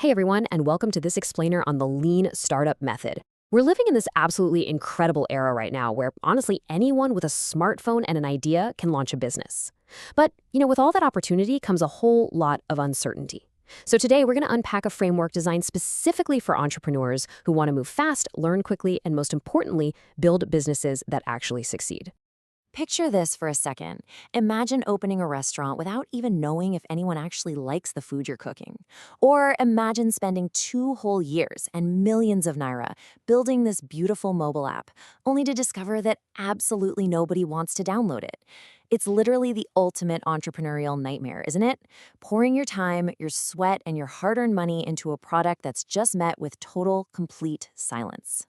Hey everyone, and welcome to this explainer on the lean startup method. We're living in this absolutely incredible era right now where honestly anyone with a smartphone and an idea can launch a business. But, with all that opportunity comes a whole lot of uncertainty. So today we're going to unpack a framework designed specifically for entrepreneurs who want to move fast, learn quickly, and most importantly, build businesses that actually succeed. Picture this for a second. Imagine opening a restaurant without even knowing if anyone actually likes the food you're cooking. Or imagine spending 2 whole years and millions of naira building this beautiful mobile app, only to discover that absolutely nobody wants to download it. It's literally the ultimate entrepreneurial nightmare, isn't it? Pouring your time, your sweat, and your hard-earned money into a product that's just met with total, complete silence.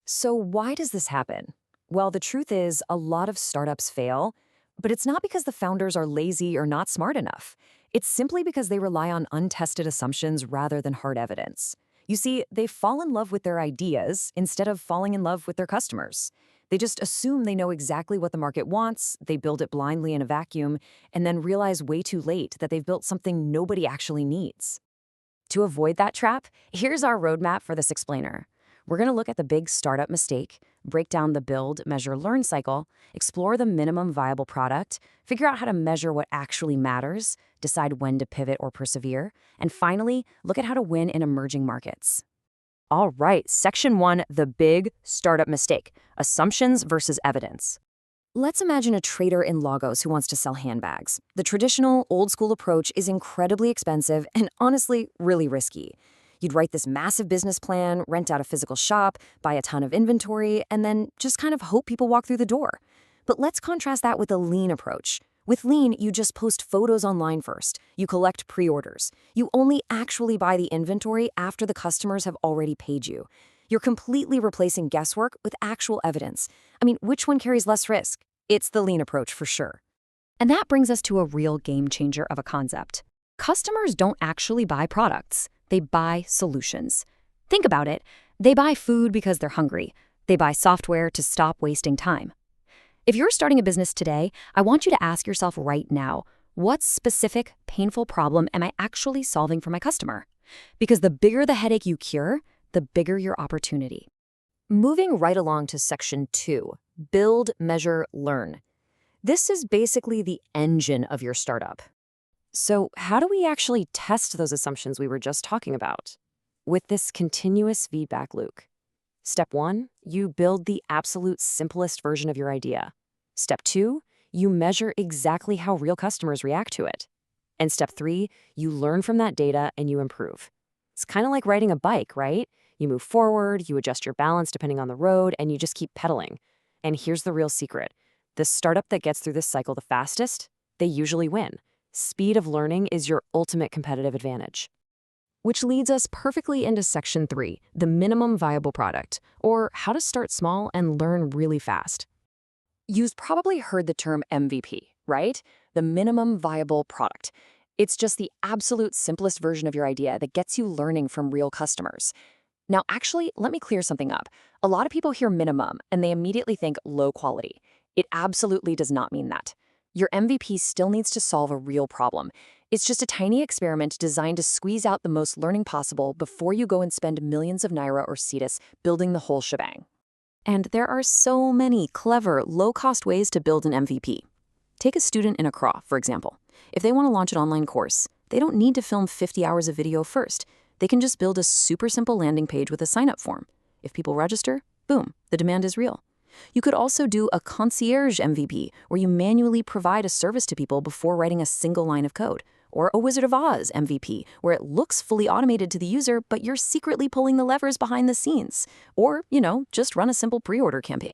So why does this happen? Well, the truth is, a lot of startups fail, but it's not because the founders are lazy or not smart enough. It's simply because they rely on untested assumptions rather than hard evidence. You see, they fall in love with their ideas instead of falling in love with their customers. They just assume they know exactly what the market wants, they build it blindly in a vacuum, and then realize way too late that they've built something nobody actually needs. To avoid that trap, here's our roadmap for this explainer. We're going to look at the big startup mistake, break down the build, measure, learn cycle, explore the minimum viable product, figure out how to measure what actually matters, decide when to pivot or persevere, and finally, look at how to win in emerging markets. All right, Section 1, the big startup mistake, assumptions versus evidence. Let's imagine a trader in Lagos who wants to sell handbags. The traditional, old-school approach is incredibly expensive and honestly really risky. You'd write this massive business plan, rent out a physical shop, buy a ton of inventory, and then just kind of hope people walk through the door. But let's contrast that with a lean approach. With lean, you just post photos online first. You collect pre-orders. You only actually buy the inventory after the customers have already paid you. You're completely replacing guesswork with actual evidence. I mean, which one carries less risk? It's the lean approach for sure. And that brings us to a real game changer of a concept. Customers don't actually buy products. They buy solutions. Think about it. They buy food because they're hungry. They buy software to stop wasting time. If you're starting a business today, I want you to ask yourself right now, what specific, painful problem am I actually solving for my customer? Because the bigger the headache you cure, the bigger your opportunity. Moving right along to Section 2, build, measure, learn. This is basically the engine of your startup. So how do we actually test those assumptions we were just talking about? With this continuous feedback loop. Step 1, you build the absolute simplest version of your idea. Step 2, you measure exactly how real customers react to it. And Step 3, you learn from that data and you improve. It's kind of like riding a bike, right? You move forward, you adjust your balance depending on the road, and you just keep pedaling. And here's the real secret. The startup that gets through this cycle the fastest, they usually win. Speed of learning is your ultimate competitive advantage. Which leads us perfectly into Section 3, the minimum viable product, or how to start small and learn really fast. You've probably heard the term MVP, right? The minimum viable product. It's just the absolute simplest version of your idea that gets you learning from real customers. Now, actually, let me clear something up. A lot of people hear minimum and they immediately think low quality. It absolutely does not mean that. Your MVP still needs to solve a real problem. It's just a tiny experiment designed to squeeze out the most learning possible before you go and spend millions of naira or cedis building the whole shebang. And there are so many clever, low-cost ways to build an MVP. Take a student in Accra, for example. If they want to launch an online course, they don't need to film 50 hours of video first. They can just build a super simple landing page with a sign-up form. If people register, boom, the demand is real. You could also do a concierge MVP, where you manually provide a service to people before writing a single line of code. Or a Wizard of Oz MVP, where it looks fully automated to the user, but you're secretly pulling the levers behind the scenes. Or, just run a simple pre-order campaign.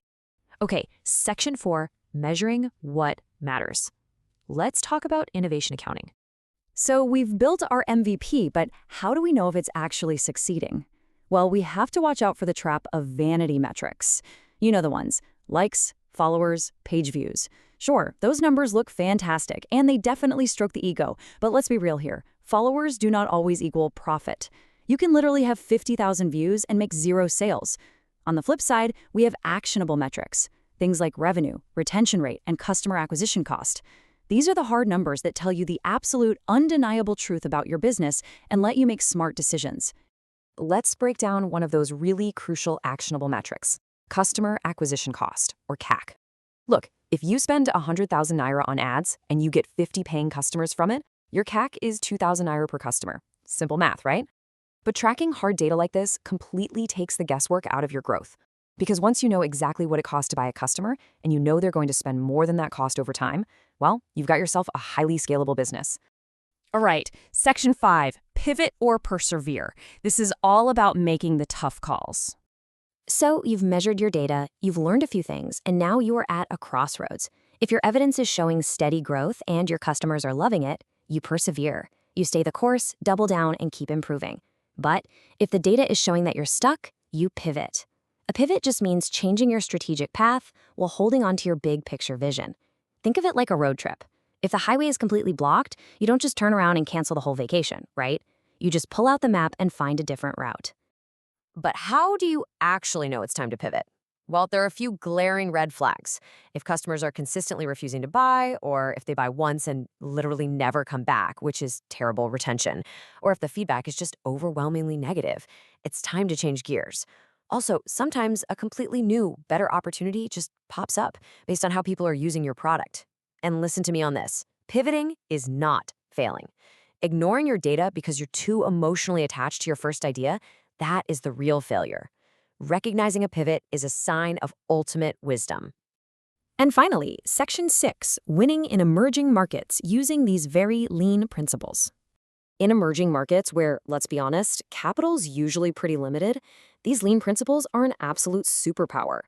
Okay, Section 4, measuring what matters. Let's talk about innovation accounting. So we've built our MVP, but how do we know if it's actually succeeding? Well, we have to watch out for the trap of vanity metrics. You know the ones, likes, followers, page views. Sure, those numbers look fantastic, and they definitely stroke the ego, but let's be real here. Followers do not always equal profit. You can literally have 50,000 views and make 0 sales. On the flip side, we have actionable metrics, things like revenue, retention rate, and customer acquisition cost. These are the hard numbers that tell you the absolute, undeniable truth about your business and let you make smart decisions. Let's break down one of those really crucial actionable metrics: customer acquisition cost, or CAC. Look, if you spend 100,000 naira on ads and you get 50 paying customers from it, your CAC is 2,000 naira per customer. Simple math, right? But tracking hard data like this completely takes the guesswork out of your growth. Because once you know exactly what it costs to buy a customer and you know they're going to spend more than that cost over time, well, you've got yourself a highly scalable business. All right, Section 5, pivot or persevere. This is all about making the tough calls. So you've measured your data, you've learned a few things, and now you are at a crossroads. If your evidence is showing steady growth and your customers are loving it, you persevere. You stay the course, double down, and keep improving. But if the data is showing that you're stuck, you pivot. A pivot just means changing your strategic path while holding on to your big picture vision. Think of it like a road trip. If the highway is completely blocked, you don't just turn around and cancel the whole vacation, right? You just pull out the map and find a different route. But how do you actually know it's time to pivot? Well, there are a few glaring red flags. If customers are consistently refusing to buy, or if they buy once and literally never come back, which is terrible retention, or if the feedback is just overwhelmingly negative, it's time to change gears. Also, sometimes a completely new, better opportunity just pops up based on how people are using your product. And listen to me on this. Pivoting is not failing. Ignoring your data because you're too emotionally attached to your first idea, that is the real failure. Recognizing a pivot is a sign of ultimate wisdom. And finally, Section 6, winning in emerging markets using these very lean principles. In emerging markets where, let's be honest, capital's usually pretty limited, these lean principles are an absolute superpower.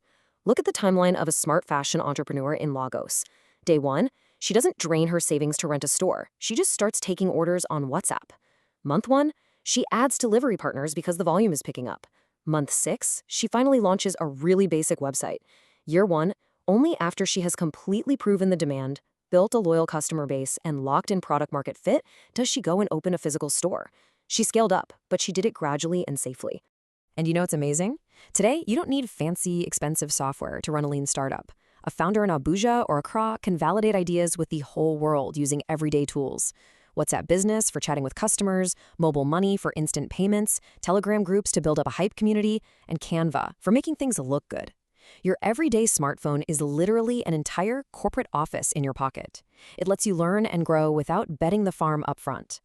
Look at the timeline of a smart fashion entrepreneur in Lagos. Day 1, she doesn't drain her savings to rent a store. She just starts taking orders on WhatsApp. Month 1, she adds delivery partners because the volume is picking up. Month 6, she finally launches a really basic website. Year 1, only after she has completely proven the demand, built a loyal customer base, and locked in product market fit, does she go and open a physical store. She scaled up, but she did it gradually and safely. And you know what's amazing? Today, you don't need fancy, expensive software to run a lean startup. A founder in Abuja or Accra can validate ideas with the whole world using everyday tools. WhatsApp Business for chatting with customers, mobile money for instant payments, Telegram groups to build up a hype community, and Canva for making things look good. Your everyday smartphone is literally an entire corporate office in your pocket. It lets you learn and grow without betting the farm up front.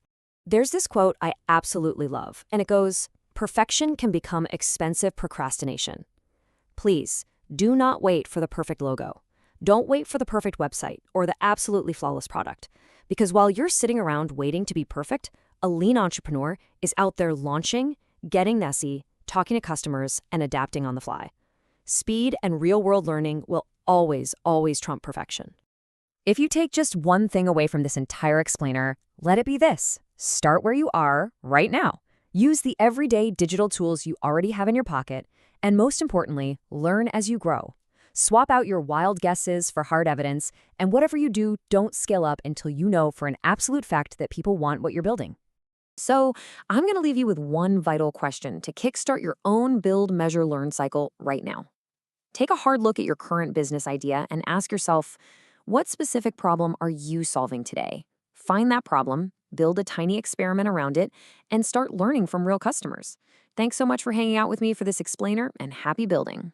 There's this quote I absolutely love, and it goes, "Perfection can become expensive procrastination." Please, do not wait for the perfect logo. Don't wait for the perfect website or the absolutely flawless product. Because while you're sitting around waiting to be perfect, a lean entrepreneur is out there launching, getting messy, talking to customers, and adapting on the fly. Speed and real-world learning will always, always trump perfection. If you take just one thing away from this entire explainer, let it be this: start where you are right now. Use the everyday digital tools you already have in your pocket, and most importantly, learn as you grow. Swap out your wild guesses for hard evidence, and whatever you do, don't scale up until you know for an absolute fact that people want what you're building. So, I'm going to leave you with one vital question to kickstart your own build, measure, learn cycle right now. Take a hard look at your current business idea and ask yourself, what specific problem are you solving today? Find that problem, build a tiny experiment around it, and start learning from real customers. Thanks so much for hanging out with me for this explainer, and happy building.